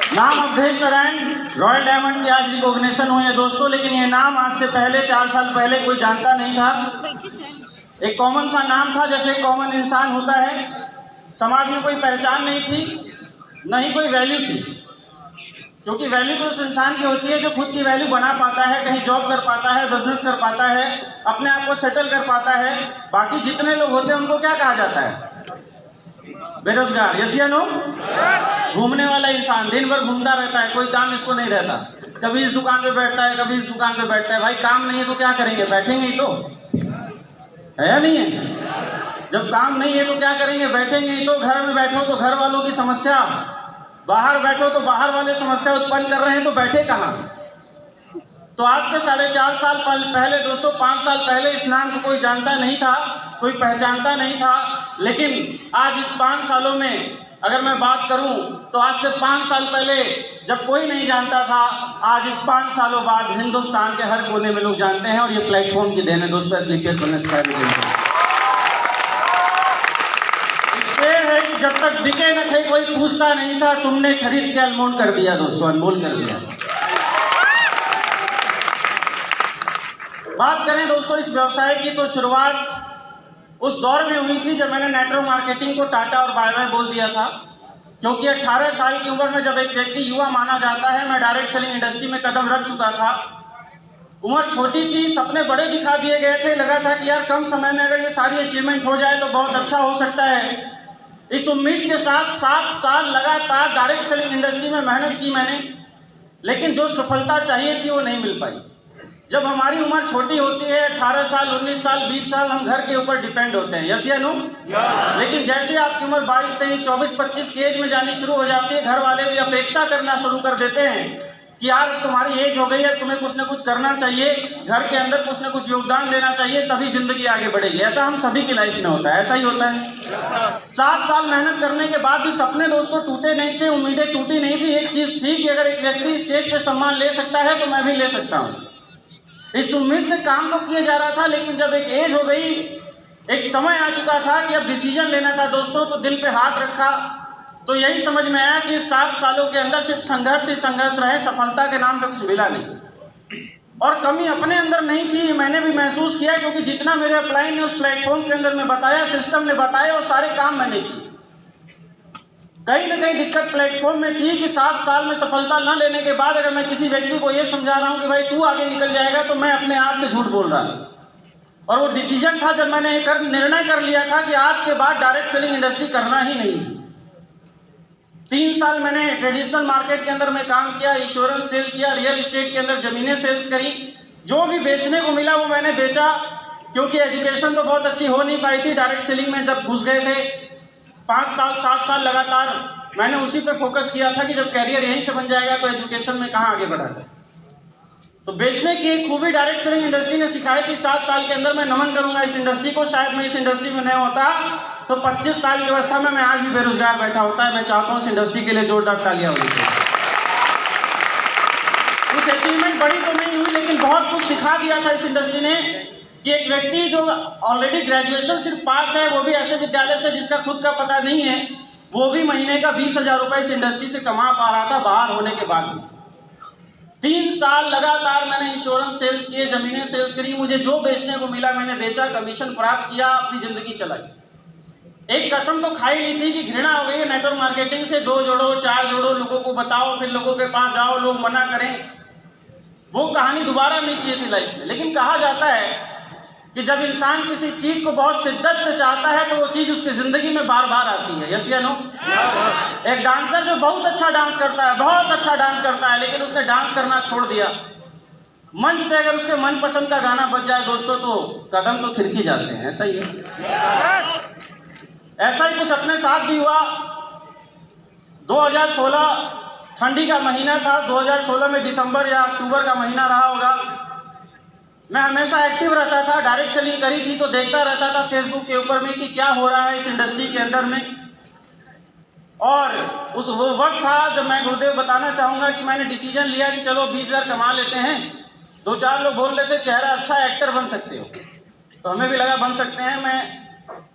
नाम Awadhesh Narayan, royal diamond की आज रिकॉग्निशन हुई है दोस्तों, लेकिन ये नाम आज से पहले 4 साल पहले कोई जानता नहीं था। एक कॉमन सा नाम था, जैसे कॉमन इंसान होता है, समाज में कोई पहचान नहीं थी, न ही कोई वैल्यू थी, क्योंकि वैल्यू तो उस इंसान की होती है जो खुद की वैल्यू बना पाता है, कहीं जॉब कर पाता है, बिजनेस कर पाता है, अपने आप को सेटल कर पाता है। बाकी जितने लोग होते हैं उनको क्या कहा जाता है? बेरोजगार। यस या नो? घूमने वाला इंसान, दिन भर घूमता रहता है, कोई काम इसको नहीं रहता, कभी इस दुकान पे बैठता है, कभी इस दुकान पे बैठता है। भाई काम नहीं है तो क्या करेंगे? बैठेंगे ही तो, है या नहीं है? जब काम नहीं है तो क्या करेंगे? बैठेंगे ही तो। घर में बैठो तो घर वालों की समस्या, बाहर बैठो तो बाहर वाले समस्या उत्पन्न कर रहे हैं, तो बैठे कहाँ? तो आज से 4.5 साल पहले दोस्तों, 5 साल पहले इस नाम को कोई जानता नहीं था, कोई पहचानता नहीं था, लेकिन आज इस 5 सालों में अगर मैं बात करूं तो आज से 5 साल पहले जब कोई नहीं जानता था, आज इस 5 सालों बाद हिंदुस्तान के हर कोने में लोग जानते हैं। और ये प्लेटफॉर्म की देन है दोस्तों, इसलिए शेर है कि जब तक बिके न थे कोई पूछता नहीं था, तुमने खरीद के अनमोल कर दिया दोस्तों, अनमोल कर दिया। बात करें दोस्तों इस व्यवसाय की, तो शुरुआत उस दौर में हुई थी जब मैंने नेटवर्क मार्केटिंग को टाटा और बाय बाय बोल दिया था, क्योंकि 18 साल की उम्र में जब एक व्यक्ति युवा माना जाता है, मैं डायरेक्ट सेलिंग इंडस्ट्री में कदम रख चुका था। उम्र छोटी थी, सपने बड़े दिखा दिए गए थे, लगा था कि यार कम समय में अगर ये सारी अचीवमेंट हो जाए तो बहुत अच्छा हो सकता है। इस उम्मीद के साथ 7 साल लगातार डायरेक्ट सेलिंग इंडस्ट्री में मेहनत की मैंने, लेकिन जो सफलता चाहिए थी वो नहीं मिल पाई। जब हमारी उम्र छोटी होती है, 18 साल, 19 साल, 20 साल, हम घर के ऊपर डिपेंड होते हैं। यस या नो? लेकिन जैसे आपकी उम्र 22, 23, 24, 25 की एज में जानी शुरू हो जाती है, घर वाले भी अपेक्षा करना शुरू कर देते हैं कि यार तुम्हारी एज हो गई है, तुम्हें कुछ ना कुछ करना चाहिए, घर के अंदर कुछ ना कुछ योगदान देना चाहिए, तभी जिंदगी आगे बढ़ेगी। ऐसा हम सभी की लाइफ में होता है, ऐसा ही होता है। 7 साल मेहनत करने के बाद भी सपने दोस्तों टूटे नहीं थे, उम्मीदें टूटी नहीं थी। एक चीज थी कि अगर एक व्यक्ति स्टेज पे सम्मान ले सकता है तो मैं भी ले सकता हूँ। इस उम्मीद से काम तो किया जा रहा था, लेकिन जब एक एज हो गई, एक समय आ चुका था कि अब डिसीजन लेना था दोस्तों, तो दिल पे हाथ रखा तो यही समझ में आया कि 7 सालों के अंदर सिर्फ संघर्ष ही संघर्ष रहे, सफलता के नाम पे कुछ मिला नहीं। और कमी अपने अंदर नहीं थी, मैंने भी महसूस किया, क्योंकि जितना मेरे अपलाइन ने उस प्लेटफॉर्म के अंदर में बताया, सिस्टम ने बताया, और सारे काम मैंने किए। कहीं ना कहीं दिक्कत प्लेटफॉर्म में थी कि 7 साल में सफलता न लेने के बाद अगर मैं किसी व्यक्ति को ये समझा रहा हूं कि भाई तू आगे निकल जाएगा, तो मैं अपने आप से झूठ बोल रहा हूं। और वो डिसीजन था जब मैंने निर्णय कर लिया था कि आज के बाद डायरेक्ट सेलिंग इंडस्ट्री करना ही नहीं है। 3 साल मैंने ट्रेडिशनल मार्केट के अंदर में काम किया, इंश्योरेंस सेल किया, रियल एस्टेट के अंदर जमीनें सेल्स करी, जो भी बेचने को मिला वो मैंने बेचा, क्योंकि एजुकेशन तो बहुत अच्छी हो नहीं पाई थी। डायरेक्ट सेलिंग में जब घुस गए थे 5 साल 7 साल लगातार, मैंने उसी पे फोकस किया था कि जब कैरियर यहीं से बन जाएगा तो एजुकेशन में कहाँ आगे बढ़ा है। तो बेचने की एक खूबी डायरेक्ट सेलिंग इंडस्ट्री ने सिखाई थी। 7 साल के अंदर मैं नमन करूंगा इस इंडस्ट्री को। शायद मैं इस इंडस्ट्री में नहीं होता तो 25 साल की अवस्था में मैं आज भी बेरोजगार बैठा होता है। मैं चाहता हूँ इस इंडस्ट्री के लिए जोरदार तालियां होनी चाहिए। कुछ अचीवमेंट बड़ी तो नहीं हुई, लेकिन बहुत कुछ सिखा दिया था इस इंडस्ट्री ने कि एक व्यक्ति जो ऑलरेडी ग्रेजुएशन सिर्फ पास है, वो भी ऐसे विद्यालय से जिसका खुद का पता नहीं है, वो भी महीने का 20,000 रुपये इस इंडस्ट्री से कमा पा रहा था बाहर होने के बाद भी। 3 साल लगातार मैंने इंश्योरेंस सेल्स किए, जमीनें सेल्स करी, मुझे जो बेचने को मिला मैंने बेचा, कमीशन प्राप्त किया, अपनी जिंदगी चलाई। एक कसम तो खाई ली थी कि घृणा हो गई है नेटवर्क मार्केटिंग से, 2 जोड़ो 4 जोड़ो, लोगों को बताओ, फिर लोगों के पास जाओ, लोग मना करें। वो कहानी दोबारा नहीं चाहिए थी लाइफ में। लेकिन कहा जाता है कि जब इंसान किसी चीज को बहुत शिद्दत से चाहता है तो वो चीज उसकी जिंदगी में बार बार आती है। यस या नो? एक डांसर जो बहुत अच्छा डांस करता है, बहुत अच्छा डांस करता है, लेकिन उसने डांस करना छोड़ दिया, मंच पे अगर उसके मनपसंद का गाना बज जाए दोस्तों तो कदम तो थिरकी जाते हैं। ऐसा ही है, ऐसा ही कुछ अपने साथ भी हुआ। 2016 ठंडी का महीना था, 2016 में दिसंबर या अक्टूबर का महीना रहा होगा। मैं हमेशा एक्टिव रहता था, डायरेक्ट सेलिंग करी थी तो देखता रहता था फेसबुक के ऊपर में कि क्या हो रहा है इस इंडस्ट्री के अंदर में। और उस वो वक्त था जब मैं गुरुदेव बताना चाहूँगा कि मैंने डिसीजन लिया कि चलो 20,000 कमा लेते हैं। 2-4 लोग बोल रहे थे चेहरा अच्छा, एक्टर बन सकते हो, तो हमें भी लगा बन सकते हैं। मैं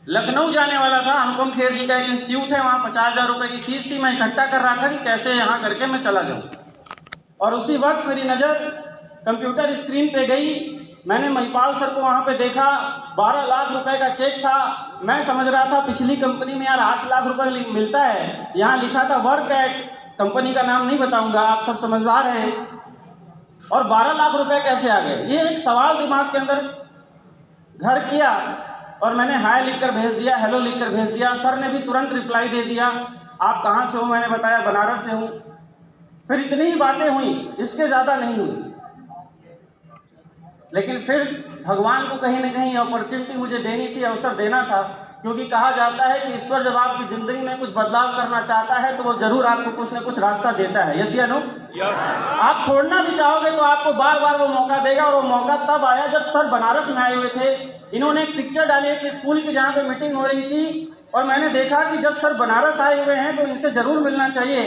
लखनऊ जाने वाला था। अनुपम खेर जी का एक इंस्टीट्यूट है, वहाँ 50,000 रुपये की फीस थी। मैं इकट्ठा कर रहा था कि कैसे यहाँ करके मैं चला जाऊँ, और उसी वक्त मेरी नज़र कंप्यूटर स्क्रीन पे गई। मैंने महिपाल सर को वहाँ पे देखा, 12 लाख रुपए का चेक था। मैं समझ रहा था पिछली कंपनी में यार 8 लाख रुपए मिलता है, यहाँ लिखा था वर्क एट, कंपनी का नाम नहीं बताऊंगा, आप सब समझदार हैं, और 12 लाख रुपए कैसे आ गए। ये एक सवाल दिमाग के अंदर घर किया, और मैंने हाय लिखकर भेज दिया, हेलो लिखकर भेज दिया। सर ने भी तुरंत रिप्लाई दे दिया, आप कहाँ से हो? मैंने बताया बनारस से हूँ। फिर इतनी ही बातें हुई, इसके ज़्यादा नहीं हुई। लेकिन फिर भगवान को कहीं न कहीं अपॉर्चुनिटी मुझे देनी थी, अवसर देना था, क्योंकि कहा जाता है कि ईश्वर जब आपकी ज़िंदगी में कुछ बदलाव करना चाहता है तो वो ज़रूर आपको कुछ न कुछ रास्ता देता है। यस या नो? आप छोड़ना भी चाहोगे तो आपको बार बार वो मौका देगा, और वो मौका तब आया जब सर बनारस में आए हुए थे। इन्होंने एक पिक्चर डाली है कि स्कूल की जहाँ पे मीटिंग हो रही थी, और मैंने देखा कि जब सर बनारस आए हुए हैं तो इनसे ज़रूर मिलना चाहिए।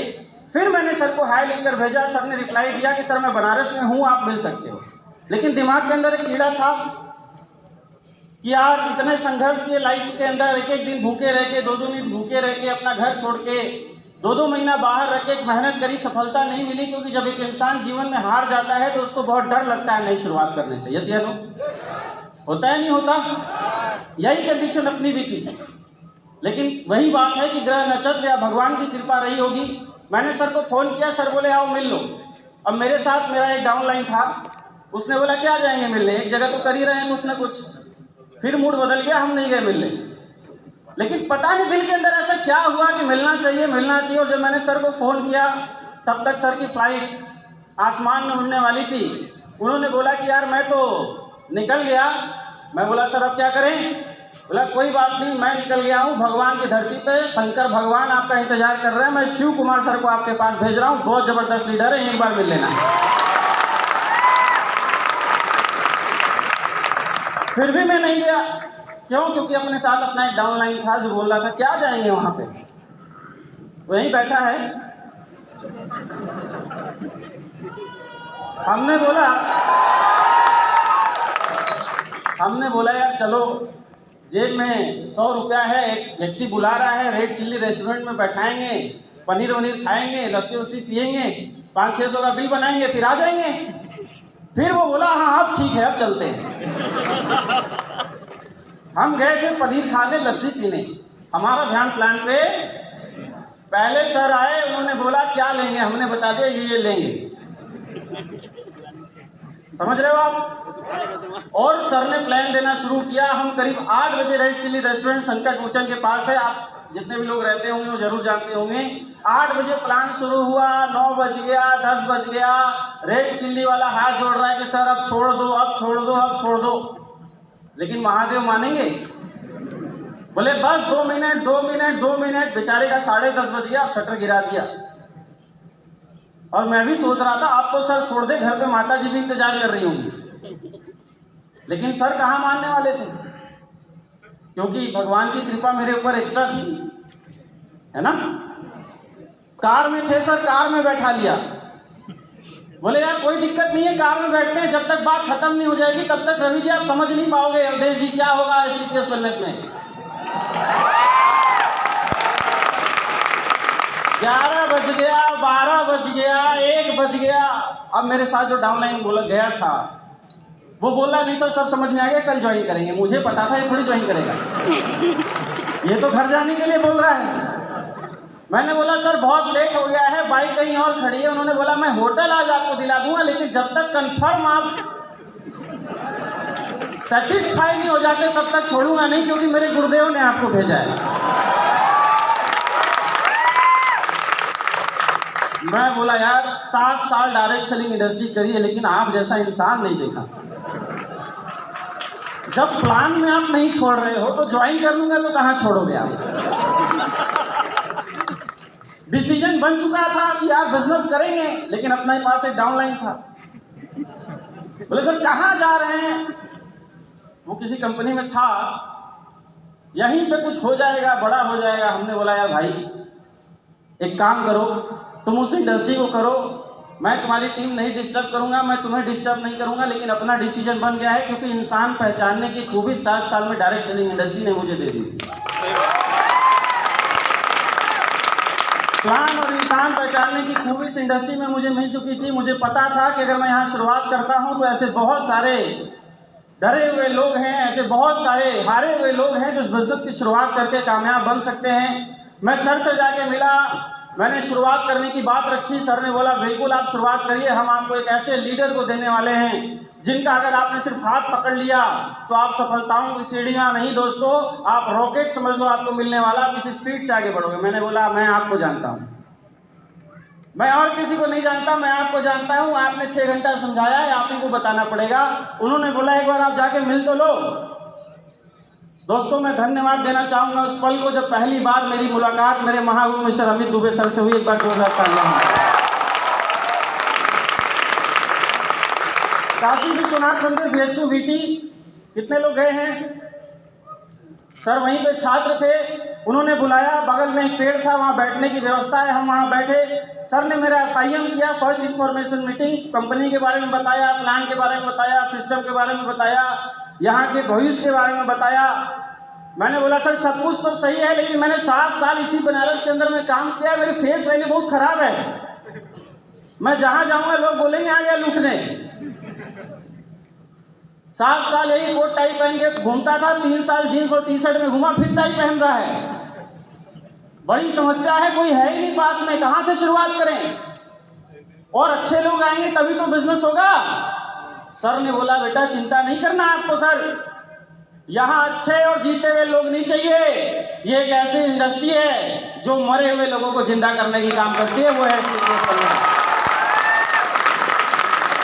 फिर मैंने सर को हाय लिखकर भेजा, सर ने रिप्लाई दिया कि सर मैं बनारस में हूँ, आप मिल सकते हो। लेकिन दिमाग के अंदर एक कीड़ा था कि यार इतने संघर्ष के लाइफ के अंदर एक एक दिन भूखे रह के, 2-2 दिन भूखे रह के, अपना घर छोड़ के 2-2 महीना बाहर रह के मेहनत करी, सफलता नहीं मिली। क्योंकि जब एक इंसान जीवन में हार जाता है तो उसको बहुत डर लगता है नई शुरुआत करने से। यस या नो? होता है नहीं होता? यही कंडीशन अपनी भी थी। लेकिन वही बात है कि ग्रह नक्षत्र या भगवान की कृपा रही होगी। मैंने सर को फ़ोन किया, सर बोले आओ मिल लो। अब मेरे साथ मेरा एक डाउनलाइन था, उसने बोला क्या जाएंगे मिलने, एक जगह तो कर ही रहे हैं कुछ ना कुछ। फिर मूड बदल गया, हम नहीं गए मिलने। लेकिन पता नहीं दिल के अंदर ऐसा क्या हुआ कि मिलना चाहिए मिलना चाहिए। और जब मैंने सर को फ़ोन किया तब तक सर की फ्लाइट आसमान में उड़ने वाली थी। उन्होंने बोला कि यार मैं तो निकल गया। मैं बोला सर अब क्या करें? बोला कोई बात नहीं, मैं निकल गया हूँ, भगवान की धरती पे शंकर भगवान आपका इंतजार कर रहे हैं। मैं शिव कुमार सर को आपके पास भेज रहा हूँ, बहुत ज़बरदस्त लीडर है, एक बार मिल लेना। फिर भी मैं नहीं गया। क्यों? क्योंकि अपने साथ अपना एक डाउनलाइन था जो बोल रहा था क्या जाएंगे वहाँ पे, वहीं बैठा है। हमने बोला यार चलो, जेब में 100 रुपया है, एक व्यक्ति बुला रहा है, रेड चिल्ली रेस्टोरेंट में बैठाएंगे, पनीर वनीर खाएंगे, लस्सी वस्सी पियेंगे, 500-600 का बिल बनाएंगे, फिर आ जाएंगे। फिर वो बोला हाँ अब ठीक है अब चलते हैं। हम गए थे पनीर खाने, लस्सी पीने, हमारा ध्यान प्लान पे। पहले सर आए, उन्होंने बोला क्या लेंगे, हमने बता दिया ये लेंगे। समझ रहे हो आप? और सर ने प्लान देना शुरू किया। हम करीब 8 बजे रेड चिल्ली रेस्टोरेंट संकट मोचन के पास है, आप जितने भी लोग रहते होंगे वो जरूर जानते होंगे। 8 बजे प्लान शुरू हुआ, 9 बज गया, 10 बज गया। रेड चिल्ली वाला हाथ जोड़ रहा है कि सर अब छोड़ दो, अब छोड़ दो, अब छोड़ दो। लेकिन महादेव मानेंगे? बोले बस 2 मिनट, 2 मिनट, 2 मिनट। बेचारे का 10:30 बज गया, अब शटर गिरा दिया। और मैं भी सोच रहा था आप तो सर छोड़ दे, घर पे माता जी भी इंतजार कर रही होंगी। लेकिन सर कहाँ मानने वाले थे, क्योंकि भगवान की कृपा मेरे ऊपर एक्स्ट्रा थी, है ना। कार में थे सर, कार में बैठा लिया। बोले यार कोई दिक्कत नहीं है, कार में बैठते हैं, जब तक बात खत्म नहीं हो जाएगी तब तक रवि जी आप समझ नहीं पाओगे अवधेश जी क्या होगा SPPS वेलनेस में। 11 बज गया, 12 बज गया, 1 बज गया। अब मेरे साथ जो डाउनलाइन बोला गया था वो बोला नहीं सर सब समझ में आ गया, कल ज्वाइन करेंगे। मुझे पता था ये थोड़ी ज्वाइन करेगा, ये तो घर जाने के लिए बोल रहा है। मैंने बोला सर बहुत लेट हो गया है, बाइक कहीं और खड़ी है। उन्होंने बोला मैं होटल आज आपको दिला दूंगा, लेकिन जब तक कंफर्म आप सेटिस्फाई नहीं हो जाते तब तक छोड़ूंगा नहीं, क्योंकि मेरे गुरुदेव ने आपको भेजा है। मैं बोला यार 7 साल डायरेक्ट सेलिंग इंडस्ट्री करी है, लेकिन आप जैसा इंसान नहीं देखा। जब प्लान में आप नहीं छोड़ रहे हो तो ज्वाइन कर लूंगा तो कहाँ छोड़ोगे आप। डिसीजन बन चुका था कि यार बिजनेस करेंगे, लेकिन अपने पास एक डाउनलाइन था। बोले सर कहाँ जा रहे हैं? वो किसी कंपनी में था, यहीं पे कुछ हो जाएगा, बड़ा हो जाएगा। हमने बोला यार भाई एक काम करो, तुम उस इंडस्ट्री को करो मैं तुम्हारी टीम नहीं डिस्टर्ब करूंगा, मैं तुम्हें डिस्टर्ब नहीं करूंगा, लेकिन अपना डिसीजन बन गया है, क्योंकि इंसान पहचानने की खूबी 7 साल में डायरेक्ट सेलिंग इंडस्ट्री ने मुझे दे दी। प्लान और इंसान पहचानने की खूबी इस इंडस्ट्री में मुझे मिल चुकी थी। मुझे पता था कि अगर मैं यहाँ शुरुआत करता हूँ तो ऐसे बहुत सारे डरे हुए लोग हैं, ऐसे बहुत सारे हारे हुए लोग हैं जो इस बिजनेस की शुरुआत करके कामयाब बन सकते हैं। मैं सर से जाके मिला, मैंने शुरुआत करने की बात रखी। सर ने बोला बिल्कुल आप शुरुआत करिए, हम आपको एक ऐसे लीडर को देने वाले हैं जिनका अगर आपने सिर्फ हाथ पकड़ लिया तो आप सफलताओं की सीढ़ियां नहीं दोस्तों, आप रॉकेट समझ लो आपको मिलने वाला, आप इस स्पीड से आगे बढ़ोगे। मैंने बोला मैं आपको जानता हूं, मैं और किसी को नहीं जानता, मैं आपको जानता हूं। आपने 6 घंटा समझाया है, आप ही को बताना पड़ेगा। उन्होंने बोला एक बार आप जाके मिल तो लो। दोस्तों मैं धन्यवाद देना चाहूंगा उस पल को जब पहली बार मेरी मुलाकात मेरे महागुरु मिस्टर अमित दुबे सर से हुई। एक बार जोरदार तालियां। काशी विश्वनाथ मंदिर BHU VT कितने लोग गए हैं? सर वहीं पे छात्र थे, उन्होंने बुलाया, बगल में एक पेड़ था, वहाँ बैठने की व्यवस्था है, हम वहाँ बैठे। सर ने मेरा FIM किया, फर्स्ट इंफॉर्मेशन मीटिंग, कंपनी के बारे में बताया, प्लान के बारे में बताया, सिस्टम के बारे में बताया, यहाँ के भविष्य के बारे में बताया। मैंने बोला सर सब कुछ तो सही है, लेकिन मैंने 7 साल इसी बनारस के अंदर में काम किया, मेरी फेस वैल्यू बहुत खराब है, मैं जहाँ जाऊँगा लोग बोलेंगे आ गया लूटने। 7 साल यही कोट टाई पहन के घूमता था, 3 साल जीन्स और टी-शर्ट में घूमा, फिर टाई पहन रहा है। बड़ी समस्या है, कोई है ही नहीं पास में, कहाँ से शुरुआत करें? और अच्छे लोग आएंगे तभी तो बिजनेस होगा। सर ने बोला बेटा चिंता नहीं करना आपको सर, यहाँ अच्छे और जीते हुए लोग नहीं चाहिए, ये एक ऐसी इंडस्ट्री है जो मरे हुए लोगों को जिंदा करने की काम करती है, वो है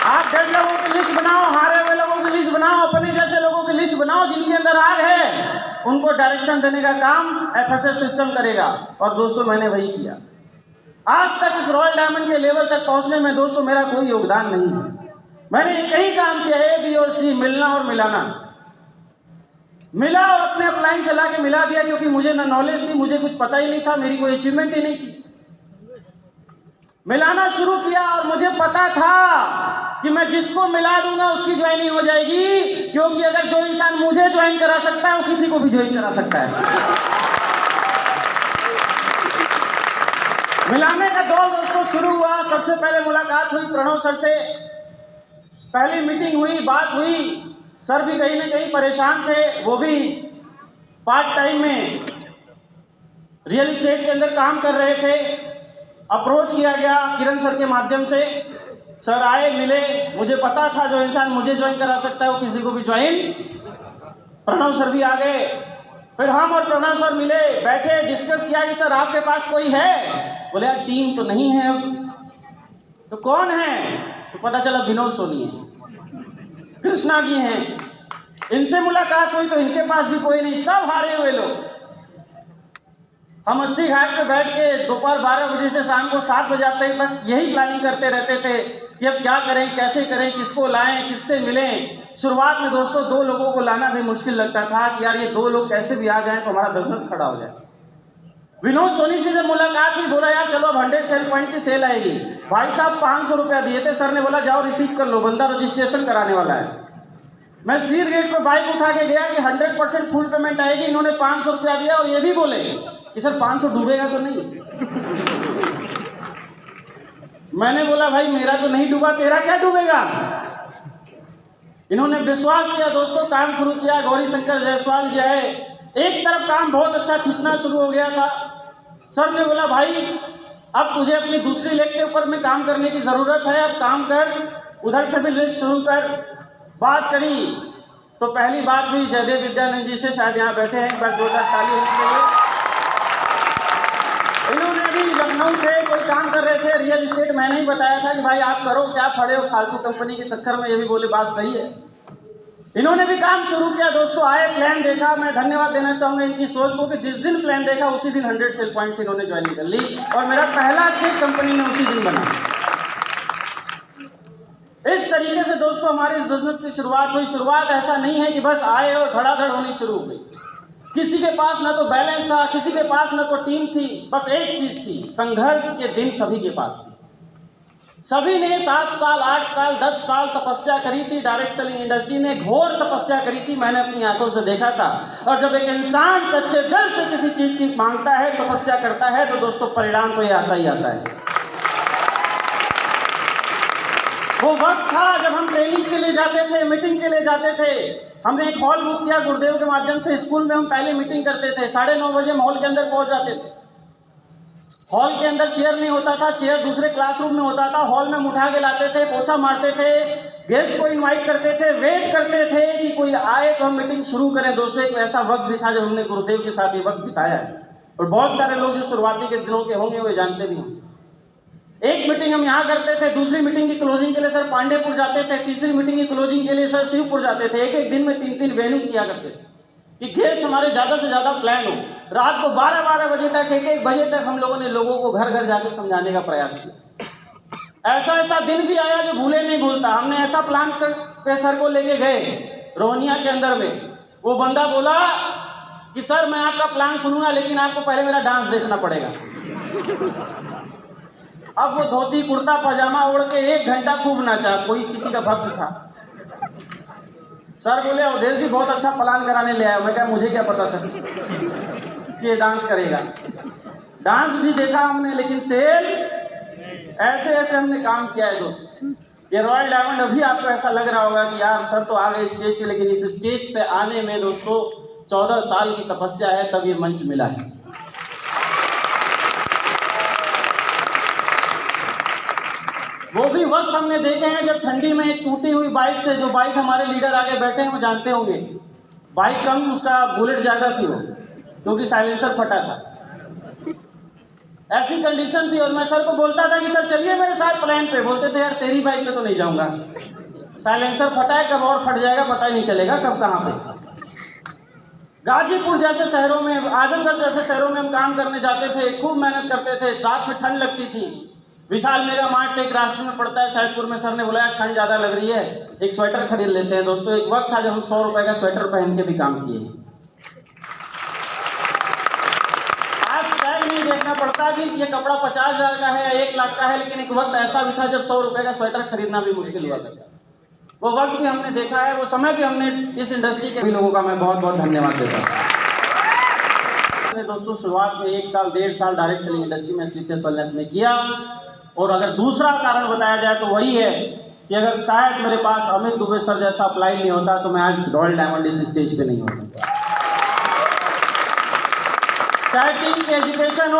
आप 1.5 लोगों की लिस्ट बनाओ, हारे हुए लोगों की लिस्ट बनाओ, अपने जैसे लोगों की लिस्ट बनाओ, जिनके अंदर आग है, उनको डायरेक्शन देने का काम FSS सिस्टम करेगा। और दोस्तों मैंने वही किया। आज तक इस रॉयल डायमंड के लेवल तक पहुंचने में दोस्तों मेरा कोई योगदान नहीं है, मैंने एक ही काम किया, A, B और C, मिलना और मिलाना। मिला और अपने अपलाइन से ला के मिला दिया, क्योंकि मुझे ना नॉलेज थी, मुझे कुछ पता ही नहीं था, मेरी कोई अचीवमेंट ही नहीं थी। मिलाना शुरू किया और मुझे पता था कि मैं जिसको मिला दूंगा उसकी ज्वाइनिंग हो जाएगी, क्योंकि अगर जो इंसान मुझे ज्वाइन करा सकता है वो किसी को भी ज्वाइन करा सकता है। मिलाने का दौर दोस्तों शुरू हुआ। सबसे पहले मुलाकात हुई प्रणव सर से, पहली मीटिंग हुई, बात हुई। सर भी कहीं ना कहीं परेशान थे, वो भी पार्ट टाइम में रियल एस्टेट के अंदर काम कर रहे थे। अप्रोच किया गया किरण सर के माध्यम से, सर आए, मिले, मुझे पता था जो इंसान मुझे ज्वाइन करा सकता है वो किसी को भी ज्वाइन। प्रणव सर भी आ गए, फिर हम और प्रणव सर मिले, बैठे, डिस्कस किया कि सर आपके पास कोई है? बोले यार टीम तो नहीं है अब। तो कौन है? तो पता चला विनोद सोनी है, कृष्णा जी हैं। इनसे मुलाकात हुई तो इनके पास भी कोई नहीं, सब हारे हुए लोग। हम 80 घाट पे बैठ के दोपहर 12 बजे से शाम को 7 बजे तक यही प्लानिंग करते रहते थे कि अब क्या करें, कैसे करें, किसको लाएं, किससे मिलें। शुरुआत में दोस्तों 2 लोगों को लाना भी मुश्किल लगता था कि यार ये 2 लोग कैसे भी आ जाएं तो हमारा बिजनेस खड़ा हो जाए। विनोद सोनी से जब मुलाकात हुई, बोला यार चलो अब 100 सेल पॉइंट की सेल आएगी। भाई साहब 500 रुपया दिए थे, सर ने बोला जाओ रिसीव कर लो, बंदा रजिस्ट्रेशन कराने वाला है। मैं सीर गेट पर बाइक उठा के गया कि 100% फुल पेमेंट आएगी। इन्होंने 500 रुपया दिया और ये भी बोले कि सर 500 डूबेगा तो नहीं। मैंने बोला भाई मेरा तो नहीं डूबा, तेरा क्या डूबेगा। इन्होंने विश्वास किया दोस्तों, काम शुरू किया। गौरी शंकर जायसवाल जी आए, एक तरफ काम बहुत अच्छा खींचना शुरू हो गया था। सर ने बोला भाई अब तुझे अपनी दूसरी लेग के ऊपर में काम करने की ज़रूरत है, अब काम कर, उधर से भी लिस्ट शुरू कर। बात करी तो पहली बात हुई जयदेव विद्यानंद जी से, शायद यहाँ बैठे हैं, एक बार जोरदार ताली होनी चाहिए। इन्होंने भी लखनऊ से कोई काम कर रहे थे रियल एस्टेट, मैंने ही बताया था कि भाई आप करो, क्या पड़े हो फालतू कंपनी के चक्कर में। ये भी बोले बात सही है। इन्होंने भी काम शुरू किया दोस्तों, आए, प्लान देखा। मैं धन्यवाद देना चाहूँगा इनकी सोच को कि जिस दिन प्लान देखा उसी दिन 100 सेल पॉइंट्स इन्होंने ज्वाइन कर ली और मेरा पहला चेक कंपनी में उसी दिन बना। इस तरीके से दोस्तों हमारे इस बिजनेस की शुरुआत हुई। शुरुआत ऐसा नहीं है कि बस आए और धड़ाधड़ होनी शुरू हो गई। किसी के पास ना तो बैलेंस था, किसी के पास ना तो टीम थी, बस एक चीज थी, संघर्ष के दिन सभी के पास थी। सभी ने 7 साल, 8 साल, 10 साल तपस्या करी थी डायरेक्ट सेलिंग इंडस्ट्री में, घोर तपस्या करी थी, मैंने अपनी आंखों से देखा था। और जब एक इंसान सच्चे दिल से किसी चीज की मांगता है, तपस्या करता है, तो दोस्तों परिणाम तो ये आता ही आता है। वो वक्त था जब हम ट्रेनिंग के लिए जाते थे, मीटिंग के लिए जाते थे। हमने एक हॉल बुक किया गुरुदेव के माध्यम से, स्कूल में हम पहले मीटिंग करते थे, 9:30 बजे हॉल के अंदर पहुंच जाते थे। हॉल के अंदर चेयर नहीं होता था, चेयर दूसरे क्लासरूम में होता था। हॉल में हम उठा के लाते थे, पोछा मारते थे, गेस्ट को इनवाइट करते थे, वेट करते थे कि कोई आए तो हम मीटिंग शुरू करें। दोस्तों एक ऐसा वक्त भी था जब हमने गुरुदेव के साथ ये वक्त बिताया है, और बहुत सारे लोग जो शुरुआती के दिनों के होंगे वो जानते भी होंगे। एक मीटिंग हम यहाँ करते थे, दूसरी मीटिंग की क्लोजिंग के लिए सर पांडेपुर जाते थे, तीसरी मीटिंग की क्लोजिंग के लिए सर शिवपुर जाते थे। एक एक दिन में 3-3 वेन्यू किया करते थे कि गेस्ट हमारे ज़्यादा से ज़्यादा प्लान हो। रात को 12-12 बजे तक, 1-1 बजे तक हम लोगों ने लोगों को घर घर जाके समझाने का प्रयास किया। ऐसा दिन भी आया जो भूले नहीं भूलता। हमने ऐसा प्लान पे सर को लेके गए रोहनिया के अंदर में। वो बंदा बोला कि सर मैं आपका प्लान सुनूंगा, लेकिन आपको पहले मेरा डांस देखना पड़ेगा। अब वो धोती कुर्ता पजामा ओढ़ के 1 घंटा खूब नाचा, कोई किसी का भक्त था। सर बोले अवधेश जी बहुत अच्छा प्लान कराने ले आया। मैं क्या, मुझे क्या पता सर कि ये डांस करेगा। डांस भी देखा हमने, लेकिन सेल ऐसे ऐसे हमने काम किया है दोस्तों। ये रॉयल डायमंड, अभी आपको ऐसा लग रहा होगा कि यार सर तो आ गए स्टेज पे, लेकिन इस स्टेज पे आने में दोस्तों 14 साल की तपस्या है, तब ये मंच मिला है। वो भी वक्त हमने देखे हैं जब ठंडी में एक टूटी हुई बाइक से, जो बाइक हमारे लीडर आगे बैठे हैं वो जानते होंगे, बाइक कम उसका बुलेट ज़्यादा थी वो, क्योंकि साइलेंसर फटा था। ऐसी कंडीशन थी और मैं सर को बोलता था कि सर चलिए मेरे साथ प्लान पे। बोलते थे यार तेरी बाइक पे तो नहीं जाऊंगा, साइलेंसर फटा है, कब और फट जाएगा पता ही नहीं चलेगा कब कहाँ पे। गाजीपुर जैसे शहरों में, आजमगढ़ जैसे शहरों में हम काम करने जाते थे, खूब मेहनत करते थे। रात में ठंड लगती थी। विशाल मेगा मार्ट एक रास्ते में पड़ता है सैदपुर में। सर ने बोला ठंड ज़्यादा लग रही है, एक स्वेटर खरीद लेते हैं। दोस्तों एक वक्त था जब हम 100 रुपए का स्वेटर पहन के भी काम किए। आज टैग नहीं देखना पड़ता कि ये कपड़ा 50,000 का है या 1 लाख का है, लेकिन एक वक्त ऐसा भी था जब 100 रुपए का स्वेटर खरीदना भी मुश्किल हुआ करता। वो वक्त भी हमने देखा है, वो समय भी हमने इस इंडस्ट्री के भी लोगों का मैं बहुत बहुत धन्यवाद देता हूँ। दोस्तों शुरुआत में 1 साल 1.5 साल डायरेक्ट सेलिंग इंडस्ट्री में स्लीपलेस वेलनेस में किया। और अगर दूसरा कारण बताया जाए तो वही है कि अगर शायद मेरे पास अमित दुबे सर जैसा अप्लाई नहीं होता तो मैं आज रॉयल डायमंड इस स्टेज पे नहीं होता। चाहे टीम की एजुकेशन हो,